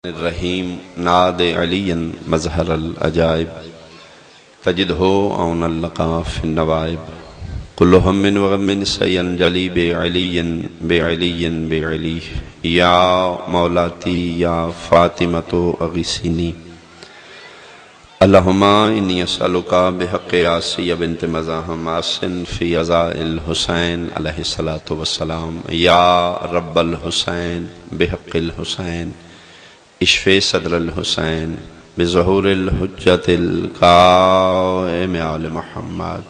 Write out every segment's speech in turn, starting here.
الرحیم ناد علی مظہر العجائب تجدہ عون اللقا فی النوائب کل ہم وغم سینجلی بعلی بعلی بعلی یا مولاتی یا فاطمۃ اغیثینی اللہم انی اسألک بحق آسیہ بنت مزاحم آسن فی عزاء الحسین علیہ الصلاۃ والسلام یا رب الحسین بحق الحسین اشفِ صدر الحسین بظہور الحجت القائم آل محمد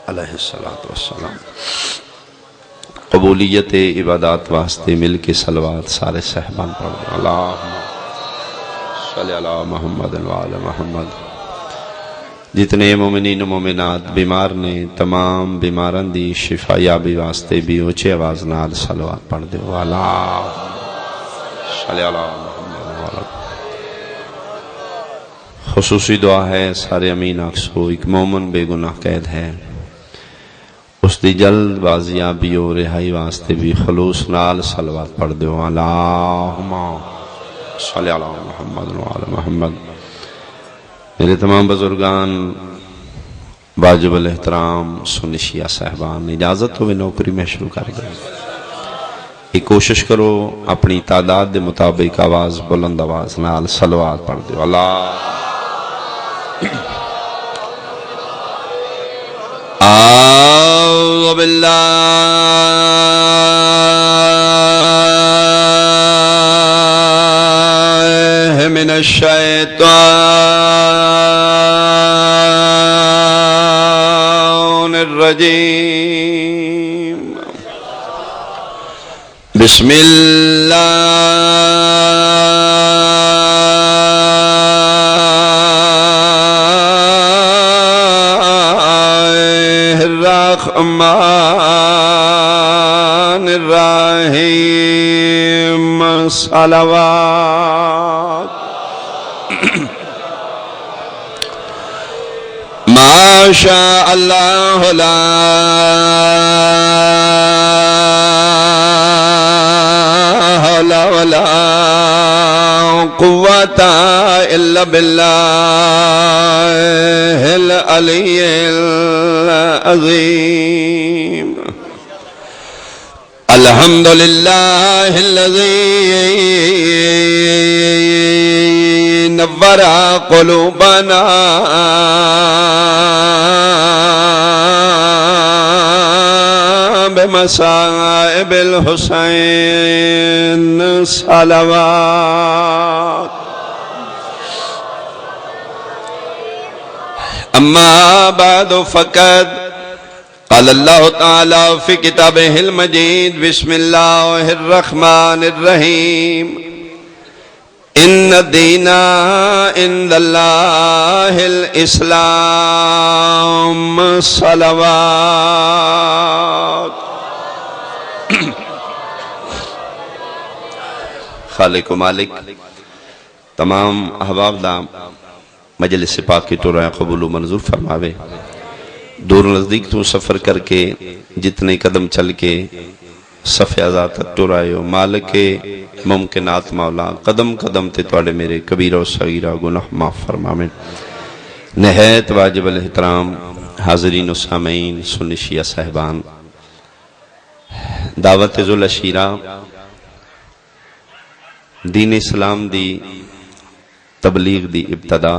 علیہ السلام۔ قبولیت عبادات واسطے مل کے صلوات سارے صحبان پڑھ دیں۔ اللہم صلی علی محمد وعلی محمد۔ جتنے مومنین و مومنات بیمار نے تمام بیماران دی شفا یابی واسطے بھی اونچے آواز نال صلوات پڑھ دیں۔ اللہم صلی علی محمد۔ خصوصی دعا ہے سارے امین اکسو ایک مومن بے گناہ قید ہے، اس دی جلد بازیابی و رہائی واسطے بھی خلوص نال صلوات پڑھ دیو۔ اللہم صلی علی محمد وعلی محمد۔ میرے تمام بزرگان، واجب الاحترام سنی شیعہ صاحبان، اجازت ہوئے نوکری میں شروع کر گئے۔ ایک کوشش کرو اپنی تعداد دے مطابق آواز بلند آواز نال صلوات پڑھ دیو۔ اللہ اعوذ باللہ من الشیطان الرجیم، بسم اللہ الرحمن الرحیم، صلوات۔ ما شاء اللہ لا حول ولا قوة الا باللہ العلی العظیم۔ الحمدللہ الذی نور قلوبنا بمصائب الحسین، صلوات۔ اما بعد فقد قال اللہ تعالی فی کتابہ المجید، بسم اللہ الرحمن الرحیم، ان الدین عند اللہ الاسلام، صلوات۔ خالق و مالک تمام احباب دا مجلس پاک کی تو رہا قبول و منظور فرماوے۔ دور نزدیک تو سفر کر کے جتنے قدم چل کے صف اعضاء تک تو رہے ہو، مالک ممکنات مولا قدم قدم تے توڑے میرے کبیرہ و صغیرہ گناہ معاف فرماویں۔ نہایت واجب الاحترام حاضرین و سامعین سنی شیعہ صاحبان، دعوت ذو العشیرہ دین اسلام دی تبلیغ دی ابتدا،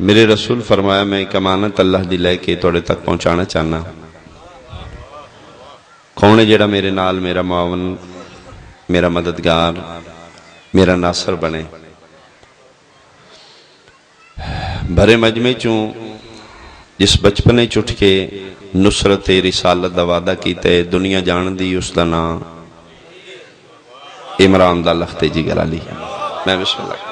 میرے رسول فرمایا میں ایک امانت اللہ دی لے کے توڑے تک پہنچانا چاہنا۔ کون ہے جڑا میرے نال میرا معاون، میرا مددگار، میرا ناصر بنے؟ بھرے مجمع چوں جس بچپنے چٹھ کے نصرت رسالت دا وعدہ کیتے دنیا جان دی، اس دا نام عمران دا لخت جگر علی۔ میں بسم اللہ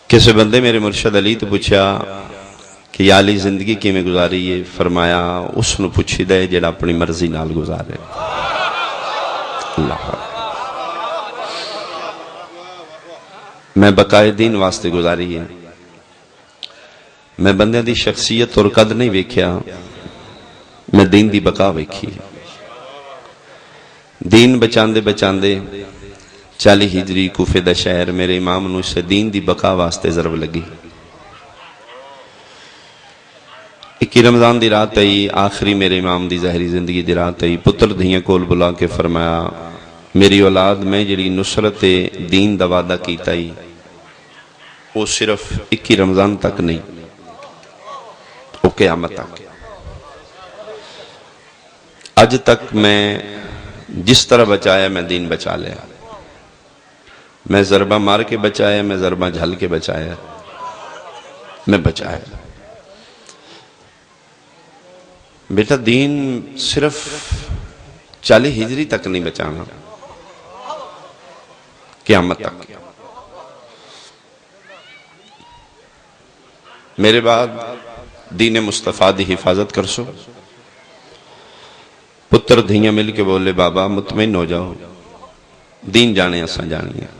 کسی بندے میرے مرشد علی تو پوچھا کہ یا علی زندگی کی میں گزاری ہے؟ فرمایا اس نے پوچھی دے جڑا اپنی مرضی نال گزارے۔ اللہ میں بقائے دین واسطے گزاری ہے، میں بندے دی شخصیت اور قد نہیں ویکھیا، میں دین دی بقا ویکھی۔ دین بچاندے بچاندے 40 ہجری کوفے دا شہر میرے امام نو اس دین دی بقا واسطے ضرب لگی. 21 رمضان دی رات آئی، آخری میرے امام دی ظاہری زندگی دی رات آئی. پتر دھیاں کول بلا کے فرمایا میری اولاد میں جڑی نصرت دین دا وعدہ کیتا ہی وہ صرف 21 رمضان تک نہیں، وہ قیامت تک. اج تک میں جس طرح بچایا میں دین بچا لیا. میں ضربہ مار کے بچایا، میں ضربہ جھل کے بچایا، میں بچایا. بیٹا دین صرف 40 ہجری تک نہیں بچانا، قیامت تک. میرے بعد دین مصطفیٰ دی حفاظت کر سو. پتر دھیاں مل کے بولے بابا مطمئن ہو جاؤ، دین جانے اساں جانی ہے.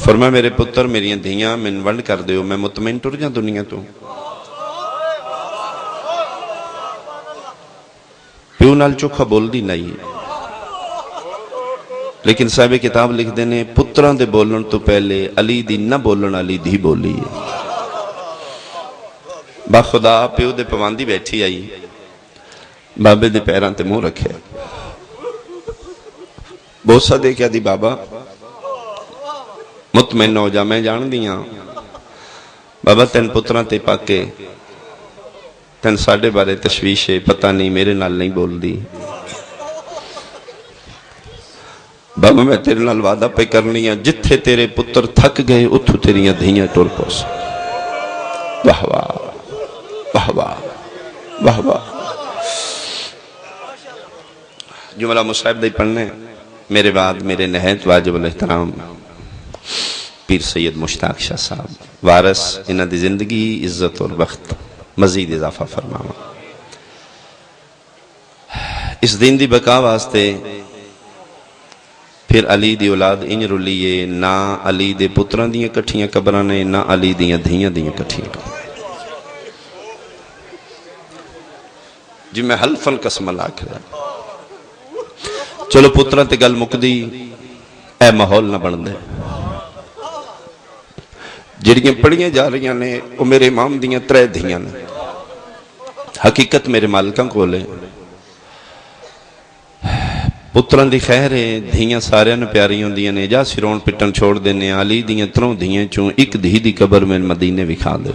فرمایا میرے پتر میری دھیاں من ونڈ کر دیو، میں مطمئن ٹر جاں دنیا تو. پیو نال چوکھا بول دی نہیں، لیکن صاحب کتاب لکھ دینے پتران دے بولن تو پہلے علی دی نہ بولن علی دی بولی ہے. با خدا پیو دے پواندی بیٹھی آئی، بابے دے پیران تے منہ رکھے، بوسا دے کیا دی بابا مطمئن ہو جا، میں جان دیاں بابا تین پتران تے پاکے تین ساڑھے بارے تشویش ہے، پتہ نہیں میرے نال نہیں بول دی. بابا میں تیرے نال وعدہ پہ کرنی ہے جتھے تیرے پتر تھک گئے اتھو تیریاں دھیاں ٹور پوس. واہ واہ واہ واہ واہ واہ. جملہ مصاحب دے پڑھنے میرے بعد میرے نہایت واجب الاحترام پیر سید مشتاق شاہ صاحب وارث انہاں دی زندگی عزت اور وقت مزید اضافہ فرماوا. اس دین دی بقا واسطے پھر علی دی اولاد انج رلیے، نہ علی دے پتران دیاں کٹھیاں قبراں نے نہ علی دیاں دھیاں دیاں کٹھیاں قبراں. جی میں حلفاً قسم اللہ کرا. چلو پتران تے گل مکدی، اے ماحول نہ بن دے. جڑیاں پڑھیاں جا رہی نے وہ میرے امام دیاں 3 دھیاں نے. حقیقت میرے مالکاں کو لے پتران دی خیر ہے، دھیاں سارے نے پیاری ہوں دیاں نے. جا سرون پٹن چھوڑ دینے علی دیاں 3 دھیاں چوں ایک دھی دی قبر میں مدینے وکھا دے.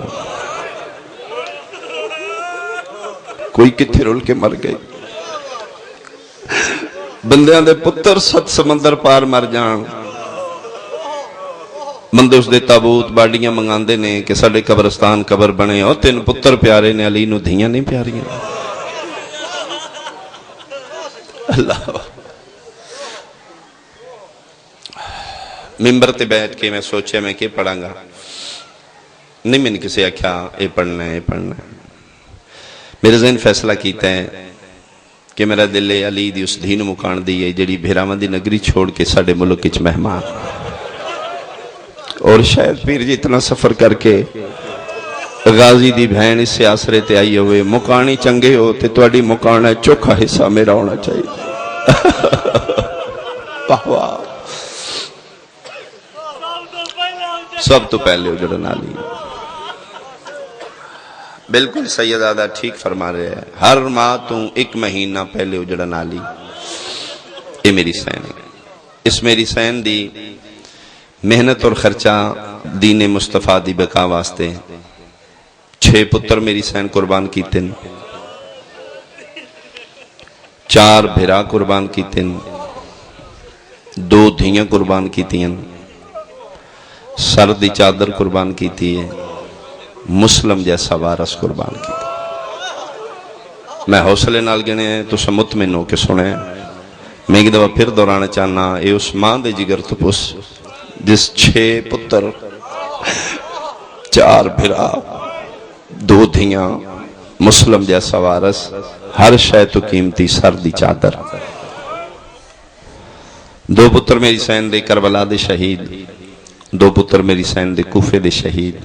کوئی کتھے رول کے مر گئی. بندیاں دے پتر 7 سمندر پار مر جان، بندے اس دے تابوت باڑیاں منگاندے نے کہ ساڑے قبرستان قبر بنے، اور 3 پتر پیارے نے، علی نو دھیاں نہیں پیاریاں. اللہ ممبر تے بیٹھ کے میں سوچے میں کہ پڑھاں گا. نہیں میں نے کسی آکھیا اے پڑھنا ہے اے پڑھنا ہے. میرے ذہن فیصلہ کیتا ہے کہ میرا دل علی دی اس دین مکان دی ہے جڑی بھیراواں دی نگری چھوڑ کے ساڑے ملک وچ مہمان، اور شاید پیر جی اتنا سفر کر کے غازی دی بہن اس سے آسرے تے آئی ہوئے. مکانی چنگے ہو تے تواڈی مکانا چوکھا حصہ میرا ہونا چاہیے. واہ واہ. سب تو پہلے اجڑن علی. بالکل سید آدھا ٹھیک فرما رہے ہیں، ہر ماہ تو 1 مہینہ پہلے اجڑن علی. یہ میری سین ہے. اس میری سین دی محنت اور خرچہ دین مصطفیٰ دی بقا واسطے 6 پتر میری سین قربان کیتے ہیں، 4 بھرا قربان کیتے ہیں، 2 دھیاں قربان کیتی ہیں، سر دی چادر قربان کیتی ہے، مسلم جیسا وارث قربان کیتا. میں حوصلے نال گنے ہیں تو مطمئن ہو کے سنے. میں ایک دفعہ پھر دہرانا چاہنا، اے اس ماں دے جگر تو پس جس 6 پتر 4 بھرا 2 دھیاں مسلم جیسا وارث، ہر شے تو قیمتی سر دی چادر. 2 پتر میری سین دے کربلا دے شہید، 2 پتر میری سین دے کوفے دے شہید،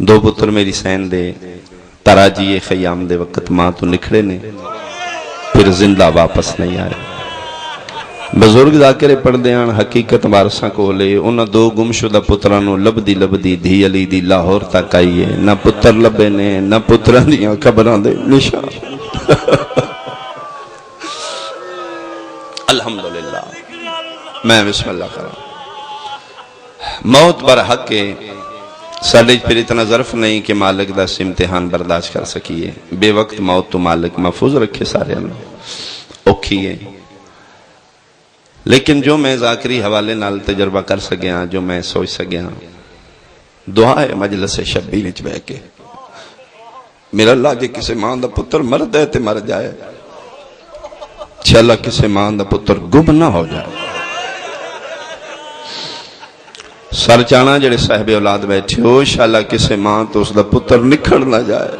2 پتر میری سین دے تراجی خیام دے وقت ماں تو نکھڑے نے. پھر زندہ واپس نہیں آئے۔ بزرگ ذاکرے پڑھدے ہیں حقیقت وارثاں کولے انہاں دو گمشدہ پتراں نوں لبدی لبدی دھی علی دی لاہور تک آئی ہے، نہ پتر لبے نے نہ پتراں دیاں قبراں دے نشان۔ الحمدللہ میں بسم اللہ کرا۔ موت بر حق ہے، ساڑھے پھر اتنا ظرف نہیں کہ مالک دا سے امتحان برداشت کر سکیے۔ بے وقت موت تو مالک محفوظ رکھے سارے اللہ اوکھی ہے، لیکن جو میں ذاکری حوالے نال تجربہ کر سکیاں، جو میں سوچ سکیاں، دعا ہے مجلس شبیر وچ بیٹھ کے میرا اللہ جے کسے ماں دا پتر مرد ہے تے مر جائے، چلا کسے ماں دا پتر گم نہ ہو جائے۔ سر چانا جڑے صاحب اولاد بیٹھے ہو، انشاءاللہ کسے ماں تو اس دا پتر نکھڑ نہ جائے،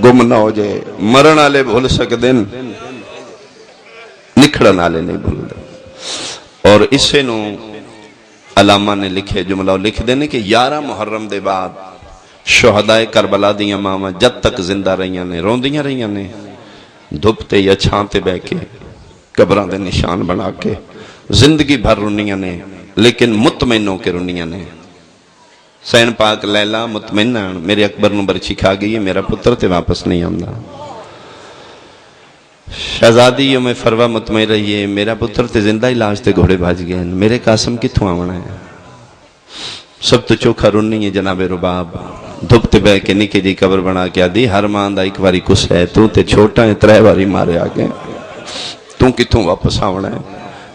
گم نہ ہو جائے۔ مرن والے بھول سکدے نکھڑن والے نہیں بھول دے۔ اور اسے نو علامہ نے لکھے جملہ لکھ دینے کہ 11 محرم دے بعد شہدائے کربلا دیاں ماما جد تک زندہ رہیاں نے، روندیاں رہیاں نے، دھپتے یا چھانتے بے کے قبران دے نشان بنا کے زندگی بھر رونیاں نے، لیکن مطمئنوں کے رونیاں نے۔ سین پاک لیلہ مطمئنہ میرے اکبر نو برچی کھا گئی ہے، میرا پتر تے واپس نہیں آمدہ۔ شہزادیوں میں فروا مطمئن رہیے، میرا پتر تے زندہ علاج تے گھوڑے بھاج گئے، میرے قاسم کتھوں آونا ہے؟ سب تو چوکھا رونی ہے جناب رباب، دھپتے بے کے نکے جی قبر بنا کیا دی، ہر ماندہ ایک باری کس ہے، تو تے چھوٹا ہے 3 باری مارے آگئے، تو کتھوں واپس آونا ہے؟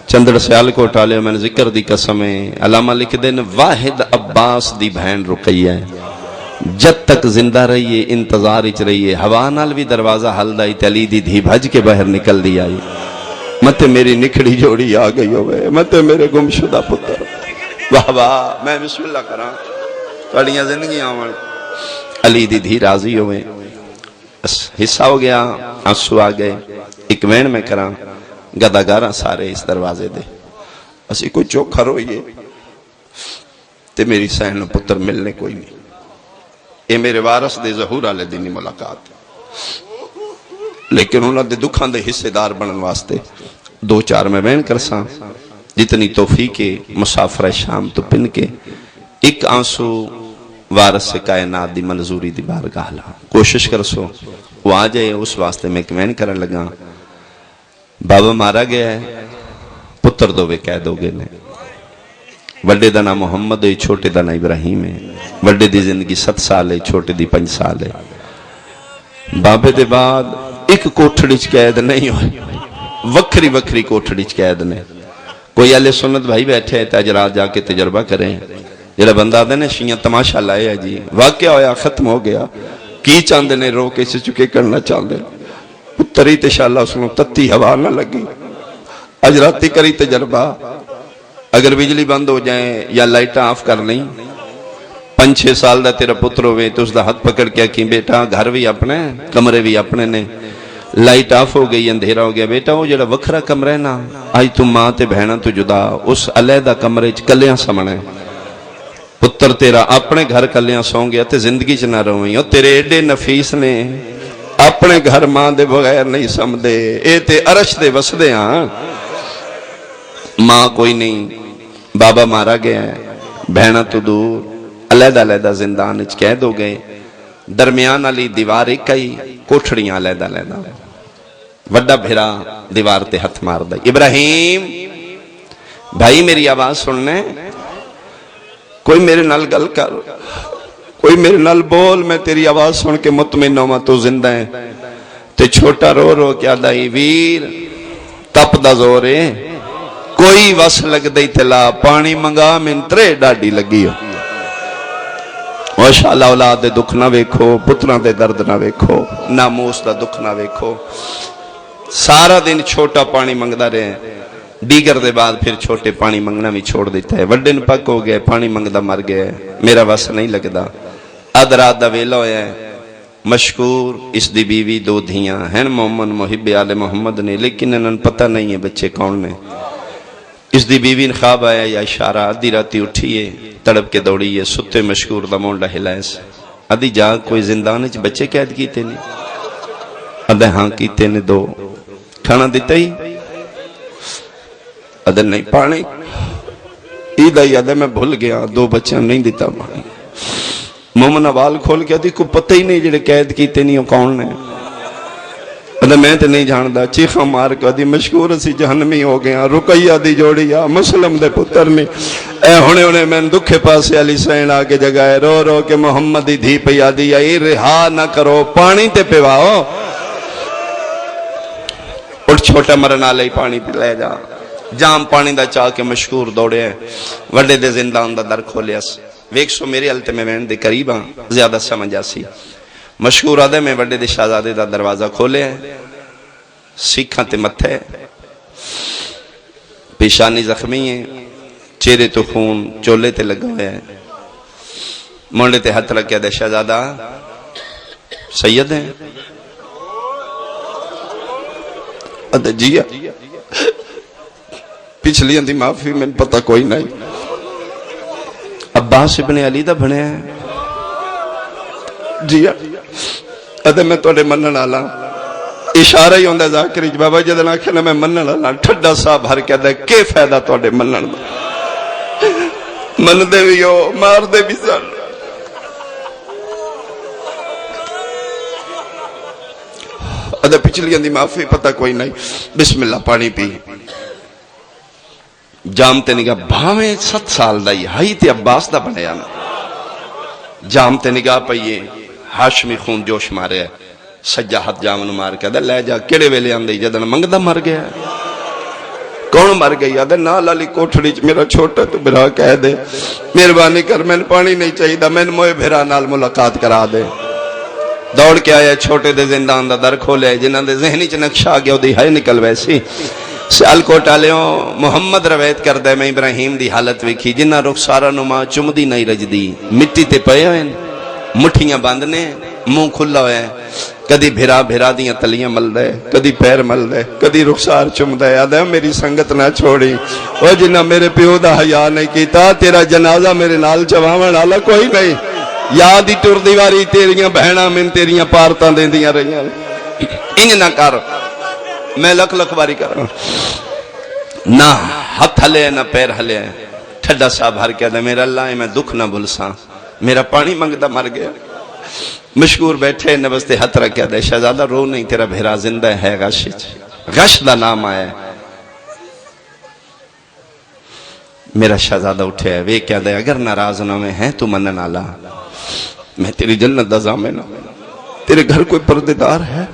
چندر سیال کو اٹھالے میں نے ذکر دی قسمیں علامہ لکھ دین واحد عباس دی بہن رقیہ ہے، جد تک زندہ رہیے انتظار اچ رہیے، ہوا نال بھی دروازہ حل دائی تلی دی دھی بھج کے باہر نکل دی آئی، متے میری نکھڑی جوڑی آ گئی ہوئے، متے میرے گم شدہ پتر۔ واہ واہ، میں بسم اللہ کرا توڑیاں زندگی آوان علی دی دھی راضی ہوئے، حصہ ہو گیا، آنسو آ گئے، ایک وین میں کرا گداگاراں سارے اس دروازے دے، اسی کوئی چوکھا روئیے تے میری سہن پتر ملنے کوئی نہیں، اے میرے وارث دے ظہور آلے دینی ملاقات، لیکن انہوں دے دکھان دے حصے دار بنن واسطے 2-4 میں بین کرساں، جتنی توفیق مسافر شام تو پن کے ایک آنسو وارث سے کائنات دی منظوری دی بارگاہ لا کوشش کرسو وہ آ جائے، اس واسطے میں کمین کرن لگا۔ بابا مارا گیا ہے، پتر دوے قید ہو گئے نے، وڈے دا نام محمد ہے، چھوٹے دا نام ابراہیم ہے، وڈے دی زندگی 7 سال ہے، چھوٹے دی 5 سال ہے۔ بابے دے بعد ایک کوٹھڑی چ قید نہیں ہوئی، وکھری وکھری کوٹھڑی چ قید نے۔ کوئی اہل سنت بھائی بیٹھے ہیں تاجرات جا کے تجربہ کریں، جڑا بندہ آدھے نے شیعہ تماشا لائے ہے جی، واقعہ ہویا ختم ہو گیا، کی چاندے نے رو کے سے چکے کرنا چاندے، پتری تشاءاللہ اس نے تتی ہوا نہ لگی، اجراتی کری تجربہ، اگر بجلی بند ہو جائیں یا لائٹ آف کر لیں، 5-6 سال دا تیرا پتر ہوئے تو اس دا ہاتھ پکڑ کیا کہ بیٹا گھر بھی اپنے کمرے بھی اپنے نے، لائٹ آف ہو گئی اندھیرا ہو گیا، بیٹا وہ جڑا وکھرا کمرہ نا آئی تو ماں تے بہنا تو جدا، اس علیحدہ کمرے چ کلیاں سمنے، پتر تیرا اپنے گھر کلیاں سوں گیا تے زندگی چ نہ روئیں، اور تیرے ایڈے نفیس نے اپنے گھر ماں دے بغیر نہیں سمدے، اے تے عرش دے وسدے ہاں، ماں کوئی نہیں، بابا مارا گیا ہے، بہنا تو دور، علیحدہ علیحدہ زندان اچ قید ہو گئے، درمیان علی دیوار ایک آئی، کوٹھڑیاں علیحدہ علیحدہ، وڈا بھیرا دیوار تے ہتھ مار دا، ابراہیم بھائی میری آواز سننے، کوئی میرے نال گل کر، کوئی میرے نال بول، میں تیری آواز سن کے مطمئن ہوں تو زندہ ہے، تے چھوٹا رو رو کیا دائی ویر تپ دا زورے، کوئی وس لگ دئی تلا، پانی منگا من ترے ڈاڈی لگی ہو، ماشاءاللہ اولاد دے دکھ نہ ویکھو، پتران دے درد نہ ویکھو، ناموس دا دکھ نہ ویکھو، سارا دن چھوٹا پانی منگدا رہے ہیں، دیگر دے بعد پھر چھوٹے پانی منگنا بھی چھوڑ دیتا ہے، وڈن پک ہو گئے، پانی منگدا مر گئے، میرا وس نہیں لگدا، ادرات دا ویلا ہویا ہے، مشکور اس دی بیوی 2 دھیاں ہیں، محمد محب آل محمد نے، لیکن انہوں پتہ نہیں ہے بچے کون نے، اس دی بیوی خواب آیا یا اشارہ، ادھی راتی اٹھیے تڑپ کے دوڑیے، ستے مشکور دا مونڈا ہلائس، ادھی جا کوئی زندان چ بچے قید کیتے نہیں، ادھے ہاں کیتے نے 2، کھانا دیتا ہی ادھر نہیں پانی عید آئی ادھر میں بھول گیا 2 بچوں نہیں دیتا پانی مومن وال کھول کے دی کو پتہ ہی نہیں جڑے قید کیتے نہیں وہ کون نے ادھر میں تے نہیں جاندا چیخا مار کے دی مشکور اسی جہنمی ہو گیا رقیہ دی جوڑی آ مسلم دے پتر نے اے ہونے میں دکھے پاسے علی سین آگے جگائے رو رو کے محمد دی دھی پہ یادی آئی رہا نہ کرو پانی تے پیواؤ اٹھ چھوٹا مرنا لئی پانی پہ لے جا جام پانی دا چاہ کے مشکور دوڑے ہیں وڈے دے زندان دا در کھولیا سی ویک سو میرے علتے میں وین دے قریباں زیادہ سمجھا سی مشکور آدھے میں وڈے دے شہزادے دا دروازہ کھولے ہیں سکھاں تے متھے پیشانی زخمی ہیں چہرے تو خون چولے تے لگا ہوئے ہیں مونڈے تے ہتھ رکھیا دے شہزادہ سید ہیں ادھے جیا پچھلی اندھی معافی میں پتہ کوئی نہیں عباس ابن علی دا بنے ہیں جیا ادھے میں توڑے منن آلا اشارہ ہی ہوندہ ذاکری بابا جدن آکھنا میں منن آلا ٹھڈا صاحب ہر کیا دے کے فائدہ توڑے منن دا من دے بھی ہو مار دے بھی سن ادھے پچھلی اندھی معافی پتہ کوئی نہیں بسم اللہ پانی پی جامتے نگاہ بھاویں 7 سال دائی ہائی تے عباس دا بنے آنا جامتے نگاہ پئیے ہاشمی خون جوش مارے ہے سجا ہاتھ جامنو مار کے دے لے جا کڑے ویلے آندے جدن منگ دا مر گیا کون مر گئی آدھے نا لالی کوٹھڑی چ میرا چھوٹا تو برا کہہ دے مہربانی کر میں پانی نہیں چاہی دا میں موئے بھرا نال ملاقات کرا دے دوڑ کے آیا چھوٹے دے زندان دا در کھولے جنہاں دے ذہنی چ نقشہ آ گیا دی ہائے نکل ویسی سیال کوٹا لیوں محمد روایت کر دے میں ابراہیم دی حالت ویکھی جنہ رخسارہ نما چمدی نہیں رج دی مٹی تے پئے ہوئے مٹھیاں باندھنے منہ کھلا ہوئے کدی بھرا بھرا دیاں تلیاں مل دے کدی پیر مل دے کدی رخسار چم دے آدھے میری سنگت نہ چھوڑی او جنہ میرے پیو دا حیا نہیں کیتا تیرا جنازہ میرے نال چواون والا کوئی نہیں یاد ہی ٹر دیواری تیریاں بہنا من تیریاں پارتاں دیندیاں رہیاں انج نہ کر میں لکھ لکھ باری کر نہ ہاتھ ہلے نہ پیر ہلے ٹھڈا صاحب ہر کیا دے میرا اللہ میں دکھ نہ بھلساں میرا پانی منگتا مر گیا مشکور بیٹھے نبستے ہاتھ رکھیا دے شہزادہ رو نہیں تیرا بھیرا زندہ ہے غش دا نام آیا میرا شہزادہ اٹھے ہے وہ کیا دے اگر ناراض نہ میں ہیں تو منن آلا میں تیری جنت دا ضامن تیرے گھر کوئی پردیدار ہے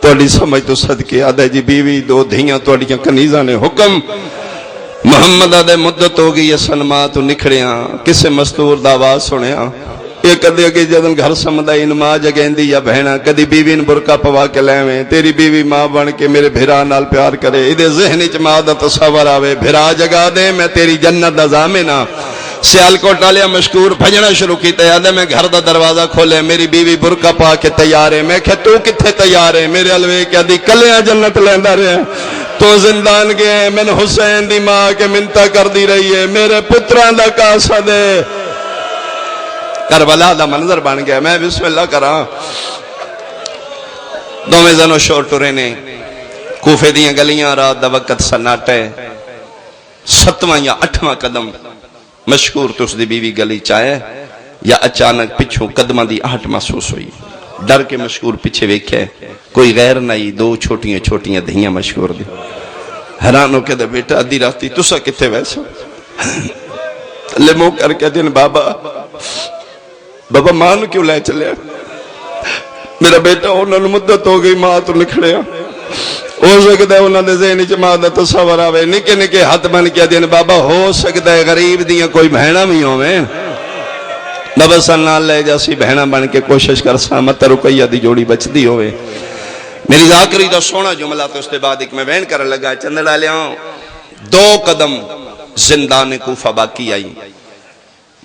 توڑی سمجھ تو صدقے آدھے جی بیوی 2 دھیاں توڑیاں کنیزہ نے حکم محمد آدھے مدت ہو گئی سنما تو نکھڑیاں کسے مستور دعواز سنیاں ایک کدی اگے جدن گھر سمدائی ان ماں جگیندی یا بہنا کدی بیوی ان برکا پوا کے لے تیری بیوی ماں بن کے میرے بھرا نال پیار کرے ادھے ذہنی چ ماں دا تصور آوے بھرا جگا دے میں تیری جنت دا ضامن سیال کو ٹالیا مشکور بھجنا شروع کی تیادے میں گھر دا دروازہ کھولے میری بیوی برکا پا کے تیار ہے میں کہ تو کتھے تیار ہے میرے علوے کیا دی کلیاں جنت لیندہ رہے تو زندان گئے میں حسین دی ماں کے منتہ کر دی رہی ہے میرے پتران دا کاسا دے کربلا دا منظر بن گیا میں بسم اللہ کراں دو میں زنو شور ٹورے نے کوفے دیاں گلیاں رات دا وقت سناٹے 7واں یا 8واں قدم مشکور تو اس دی بیوی گلی چاہے یا اچانک پچھوں قدمہ دی آہٹ محسوس ہوئی ڈر کے مشکور پیچھے ویکھے کوئی غیر نہیں 2 چھوٹیاں چھوٹیاں دھیاں مشکور دی حیران ہو کے دے بیٹا ادھی راستی تسا کتے ویسے لمو کر کے دن بابا ماں کیوں لے چلے میرا بیٹا انہوں نے مدت ہو گئی ماں تو نکھڑیا ہو سکتا ہے انہوں نے ذہنی چ ماں دا تصور آوے نکے نکے ہاتھ بن کیا دین بابا ہو سکتا ہے غریب دیاں کوئی بہنا بھی ہوئے بابا سنال لے جاسی بہنا بن کے کوشش کر سامت رقیہ دی جوڑی بچ دی ہوئے میری ذاکری دا سونا جملہ تو اس کے بعد ایک میں بین کر لگا چند ڈالیا 2 قدم زندان کوفہ باقی آئی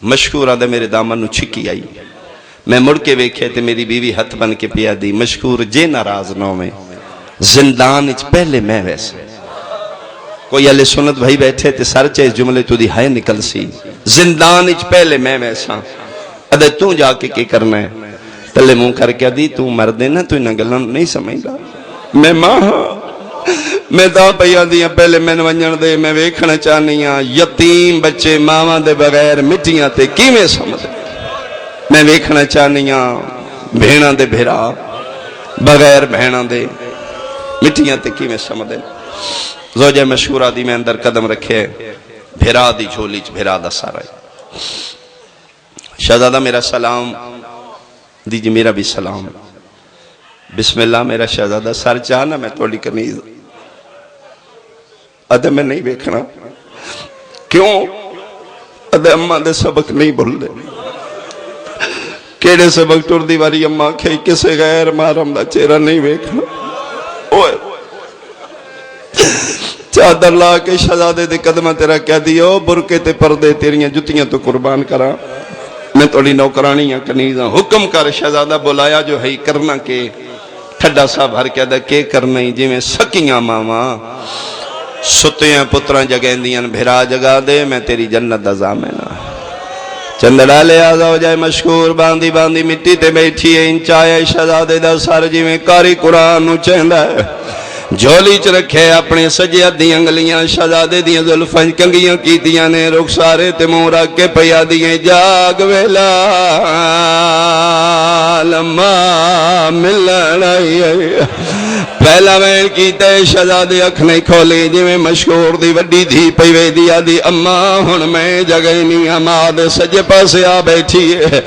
مشکور آدھے میرے دامن نو چھکی آئی میں مڑ کے ویکھے تے میری بیوی ہاتھ بن کے پیا دی مشکور جے ناراض نو میں زندان اچ پہلے میں ویسے کوئی علی سنت بھائی بیٹھے تے سر چاہے جملے تو دی ہائے نکل سی زندان اچ پہلے میں ویسا ادھے تو جا کے کرنا ہے تلے موں کر کے دی تو مردے نا تو انہاں گلن نہیں سمجھ گا میں ماں میں تا پیا دیاں پہلے میں ونجن دے میں ویکھنا چاہنی ہاں یتیم بچے ماواں دے بغیر مٹیاں تے کیویں سمجھ میں ویکھنا چاہنی ہاں بھیڑاں دے بھیرا بغیر بھیڑاں دے مٹیاں تے کیویں سمجھ زوجہ مشہورہ دی میں اندر قدم رکھے بھیرا دی جھولی چ بھیرا دا سارا شہزادہ میرا سلام دیجی میرا بھی سلام بسم اللہ میرا شہزادہ سر چاہنا میں توڑی کنیز ادھے میں نہیں بیکھنا کیوں ادھے اممہ دے سبق نہیں بھول دے کیڑے سبق ٹور دیواری اممہ کھئی کسے غیر محرم دا چہرہ نہیں بیکھنا اوئے چادر لا کے شہزادے دے قدمہ تیرا کہہ دیو برکے تے پردے تیریاں جتیاں تو قربان کرا میں توڑی نوکرانیاں کنیزاں حکم کر شہزادہ بلایا جو ہے کرنا کے ٹھڈا صاحب ہر کہہ دا کہ کرنا ہی جی میں سکیاں ماما ستیاں پتران جگہیں دیاں بھیرا جگہ دے میں تیری جنت دا زامنہ چندڑا لے آزا ہو جائے مشکور باندھی باندھی مٹی تے بیٹھی ہے انچائے شہزادے دا سر جی میں کاری قرآن نو چہندہ ہے جھولی چ رکھے اپنے سجیت دی انگلیاں شہزادے دیاں زلفاں کنگیاں کی دیاں نے رخسارے تے منہ رکھ کے پیا دیاں جاگ ویلا لما ملن آئی پہلا وین کیتے شہزادے اکھ نہیں کھولی جی میں مشکور دی وڈی دھی پیوے دیا دی اماں ہن میں جگہ نہیں اماں دے سجے پاسے آ بیٹھی ہے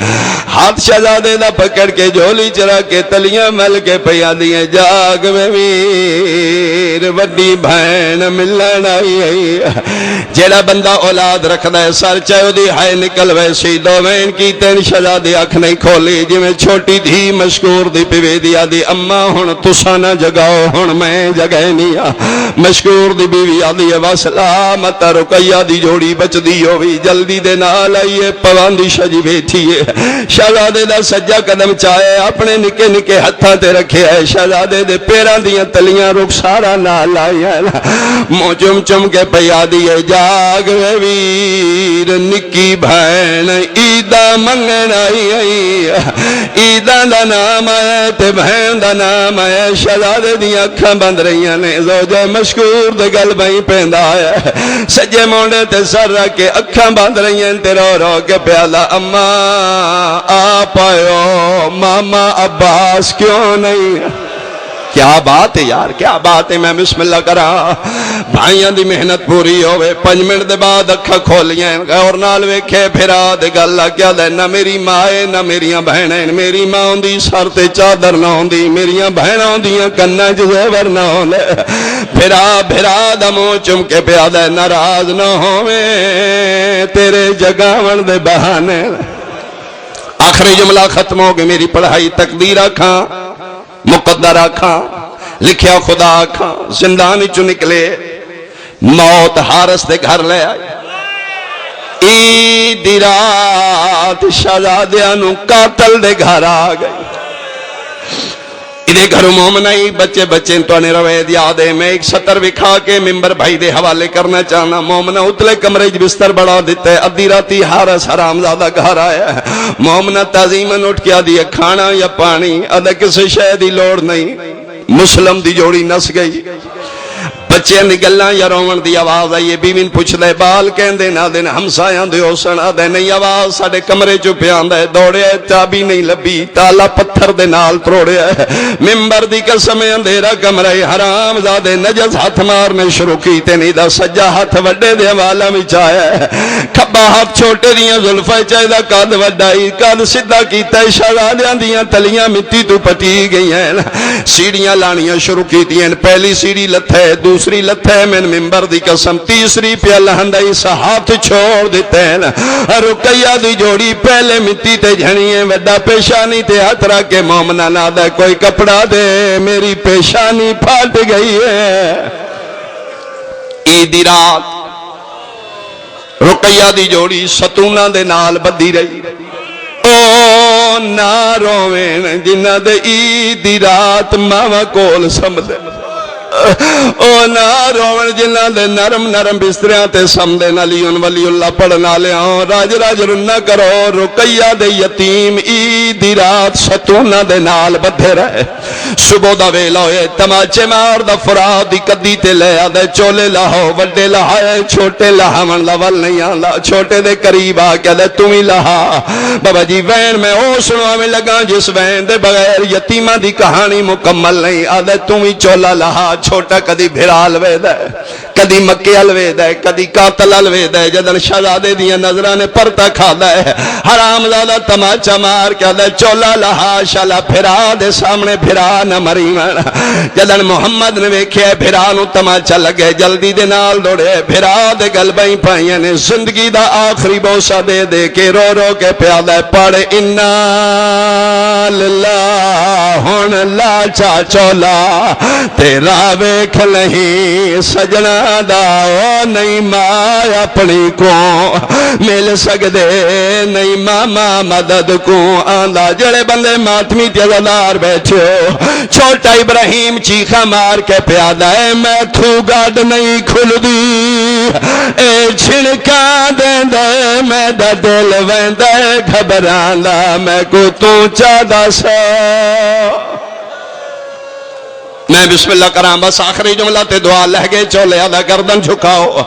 ہاتھ شہزادے دا پکڑ کے جھولی چ رکھ کے تلیاں مل کے پیا دیاں جاگ ویر وڈی بہن ملن آئی جیڑا بندہ اولاد رکھدا ہے سر چاہے دی ہائے نکل ویسی دو وین کیتے شہزادے اکھ نہیں کھولی جی میں چھوٹی دھی مشکور دی پیوے دیا دی اماں ہن تساں نہ جگاؤ ہن میں جگہ نہیں آ مشکور دی بیوی آدھی ہے وسلامت رقیہ دی جوڑی بچ دی ہوئی جلدی دے نال آئیے پواندی شجی بیٹھی ہے شہزادے دا سجا قدم چاہے اپنے نکے نکے ہتھاں تے رکھے ہے شہزادے دے پیران دیاں تلیاں رخ سارا نال آئی ہے مو چم چم کے پیا دیئے جاگ ویر نکی بھین عیدہ منگن آئی عیدہ دا نام آئے تے بہن دا نام آئے شہزادے دیاں اکھاں بند رہیاں نے زوجہ مشکور دے گل بھائی پہندہ آئے سجے مونڈے تے سر رکھے اکھاں بند رہیاں تے رو رو کے پیالا اماں آپ آئیو ماما عباس کیوں نہیں کیا بات ہے یار کیا بات ہے میں بسم اللہ کرا بھائیاں دی محنت پوری ہوئے 5 منٹ دے بعد اکھا کھولیاں اور نال ویکھے پھرا دے گلہ کیا دے نہ میری ماں ہے نہ میریاں بہنیں میری ماں ہوندی سر تے چادر نہ ہوندی میریاں بہناں ہوندیاں کناں چ زیور نہ ہوندے پھرا دمو چم کے پیا دے ناراض نہ ہوویں تیرے جگاون دے بہانے آخری جملہ ختم ہو گئی میری پڑھائی تقدیر آکھاں مقدر آکھاں لکھیا خدا آکھاں زندانی چو نکلے موت حارس دے گھر لے آئی عیدی رات شہزادیاں نو قاتل دے گھر آ گئی ادھے گھروں مومنائی بچے بچے تو نے روید یاد ہے میں ایک سطر بکھا کے ممبر بھائی دے حوالے کرنا چاہنا مومنہ اتلے کمرے بستر بڑھا دیتے ہے ادھی راتی حارس حرام زادہ گھر آیا ہے مومنہ تعظیمن اٹھ کیا دیا کھانا یا پانی ادھا کسی شے دی لوڑ نہیں مسلم دی جوڑی نس گئی بچے نگلنا یا رومن دی آواز آئیے بیوین پوچھ دے بال کہندے نہ دے ہمسایاں دے اوسن آدھے نہیں آواز ساڑے کمرے چو پیاندہ ہے دوڑے ہے چابی نہیں لبی تالا پتھر دے نال تروڑے ہے ممبر دی قسم اندھیرا کمرے حرام زادے نجس ہاتھ مارنے شروع کیتے نہیں دا سجا ہاتھ وڈے دے والا میں چاہے ہے کھبا ہاتھ چھوٹے دیاں ظلفہ چاہے دا قد وڈائی قد صدہ کیتا ہے شہزادیاں دیاں تلیاں مٹی تو پٹی گئی ہیں سیڑیاں لانیاں شروع کیتی ہیں پہلی سیڑی لتھے دوسری لتھے میں ممبر دی قسم تیسری پہ اللہ ہندائی سا ہاتھ چھوڑ دیتے ہیں رقیہ دی جوڑی پہلے مٹی تے جھنیے وڈا پیشانی تے ہاتھ رکھ کے مومنہ نہ دے کوئی کپڑا دے میری پیشانی پھاٹ گئی ہے عیدی رات رقیہ دی جوڑی ستونہ دے نال بدی رہی او نہ روین جنہ دے عیدی رات ماما کول سمدے او نہ روون جنہاں دے نرم نرم بستریاں تے سمدے علیون ولی اللہ پڑھن والےاں راج راج نہ کرو رقیہ دے یتیم عید دی رات ستونہ دے نال بدھے رہے صبح دا ویلا ہوئے تماچے مار دا فرات دی کدی تے لے آدھے چولے لاہو وڈے لہائے چھوٹے لہاون لول نہیں آندا چھوٹے دے قریب آ کے دے تم ہی لہا بابا جی وین میں او سنوا میں لگا جس وین دے بغیر یتیمہ دی کہانی مکمل نہیں آدھے تم ہی چولا لہا چھوٹا کدی بھرا لوے دے کدی مکے الوے دے کدی قاتل الوے دے جدن شہزادے دیاں نظرہ نے پرتا کھا دے حرام زادہ تماچا مار کے دے چولا لہا شالا بھرا دے سامنے بھرا نہ مری من جدن محمد نے ویکھے بھرا نو تماچا لگے جلدی دے نال دوڑے بھرا دے گلبیں پائیں نے زندگی دا آخری بوسہ دے دے کے رو رو کے پیادہ پڑھ انا للہ ہون لا چا چولا تیرا ویکھ نہیں سجنا دا او نہیں ماں اپنی کو مل سکدے نہیں ماما مدد کو آندا جڑے بندے ماتمی تیزادار بیٹھے ہو چھوٹا ابراہیم چیخا مار کے پیادہ ہے میں تھو گاڑ نہیں کھل دی اے چھڑکا دیں دے میں دا دل وین دے گھبران دا میں کو تو چاہدہ سا میں بسم اللہ کرام بس آخری جملہ تے دعا لہ گئے چولے آدھا گردن جھکاؤ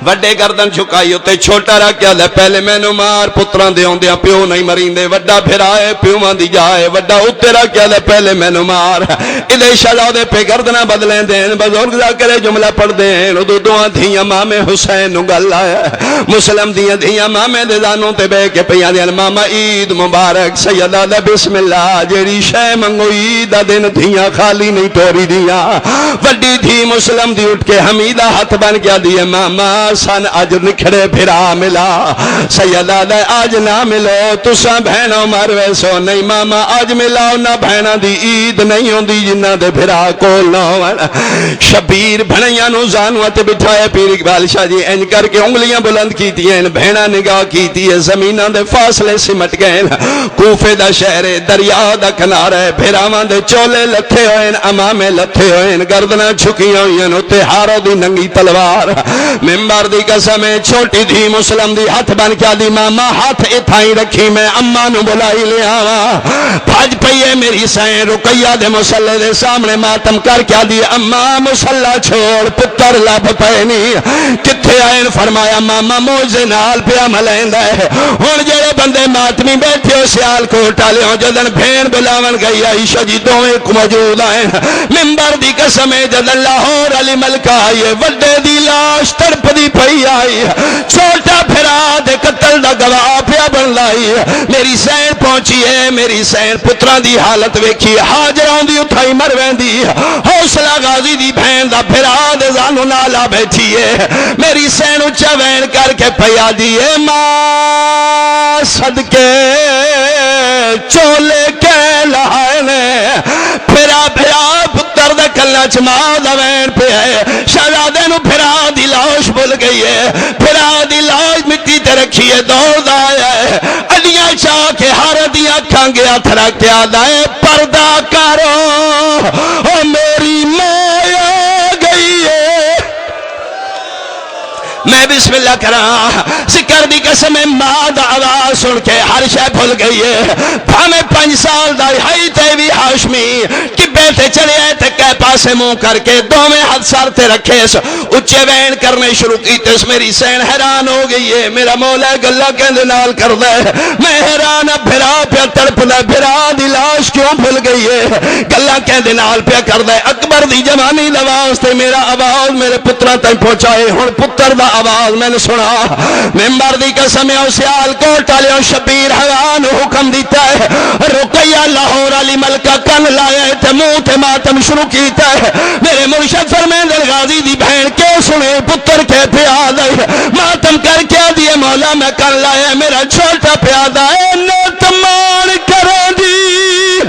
وڈے گردن جھکائی ہوتے چھوٹا رہ کیا دے پہلے میں نو مار پتران دے ہوں دیا پیو نہیں مرین دے وڈا پھرائے پیو مان دی جائے وڈا اتے رہ کیا دے پہلے میں نو مار ادھے شجاؤ دے پہ گردنہ بدلیں دیں بزرگ جا کرے جملہ پڑھ دیں ادھو دعا دھیاں مامے حسین نو گل آیا مسلم دیاں دھیاں مامے دے دانوں تے بے کے پیاں دیا ماما عید مبارک سیدہ دے بسم اللہ جیڑی شے منگو عید دن دھیاں خالی نہیں ٹوری دیا وڈی تھی مسلم دی اٹھ کے حمیدہ ہاتھ بن کیا دیئے ماما سن آج نکھڑے بھرا ملا سیدہ دے آج نہ ملو تسا بہنوں مروے سو نہیں ماما آج ملاو نہ بہنہ دی عید نہیں ہوں دی جنہ دے بھرا کول نہ شبیر بھنیاں نو زانوات بٹھائے پیر اقبال شاہ جی انج کر کے انگلیاں بلند کی تھی بہنہ نگاہ کی تھی زمینہ دے فاصلے سمٹ گئے کوفے دا شہر دریا دا کنارے بھراواں دے چولے لتھے ہوئے امامے لتھے ہوئے گردنہ چھکی ہوئے اتے ہارو دی ننگی تلوار ممبر دی قسم چھوٹی تھی مسلم دی ہاتھ بن کیا دی ماما ہاتھ اتھائی رکھی میں اماں نو بلائی لے آوا بھاج پئیے میری سائیں رقیہ دے مسلح دے سامنے ماتم کر کیا دی اماں مسلح چھوڑ پتر لب پینی کتھے آئین فرمایا ماما موجے نال پیا ملین دے ہون جڑے بندے ماتمی بیٹھے ہو سیال کوٹا لے ہوں جدن بھین بلاون گئی عائشہ جی دوئے کو موجود آئین ممبر دی قسم جدن لاہور علی ملکہ آئیے وڈے دی لاش تڑپ دی پئی آئی چھوٹا پھرا دے قتل دا گواہ پیا بن لائی میری سین پہنچی ہے میری سین پتران دی حالت ویکھی حاجران دی اتھائی مروین دی حوصلہ غازی دی بہن دا پھرا دے زانو نالا بیٹھی ہے میری سین اچھا وین کر کے پیا دیئے ماں صدقے چولے کے لہائنے پھرا پتر دے کلنا چما دوین پہ ہے شہزادے نو پھرا دی لاش بھول گئی ہے پھرا دی لاش مٹی تے رکھی ہے دور آیا ہے اڈیاں چاہ کے ہر دیاں کھانگیا تھرا کیا دائے پردہ کرو او میری مایا گئی ہے میں بسم اللہ کرا ذکر دی قسم ماں دا آواز سن کے ہر شے بھول گئی ہے بھامے 5 سال دا ہائی تے بھی ہاشمی کبے تے چلے آئے تے کہے پاسے منہ کر کے دوویں ہاتھ سر تے رکھے اچھے وین کرنے شروع کی تے میری سین حیران ہو گئی ہے میرا مولا گلہ کہندے نال کر دے میں حیران بھرا پیا تڑپ دے بھرا دی لاش کیوں بھول گئی ہے گلہ کہندے نال پیا کر دے اکبر دی جوانی لواز تے میرا آواز میرے پتران تائیں پہنچائے ہن پتر دا آواز میں نے سنا ممبر دی قسم او سیال کوٹ والے شبیر حیران حکم دیتا ہے رقیہ لاہور علی ملکہ کن لایا تے منہ تے ماتم شروع کیتا ہے میرے مرشد فرمین دل غازی دی بہن کے سنے پتر کے پیادہ ماتم کر کے دیے مولا میں کن لایا میرا چھوٹا پیادہ ہے نتمان کر دی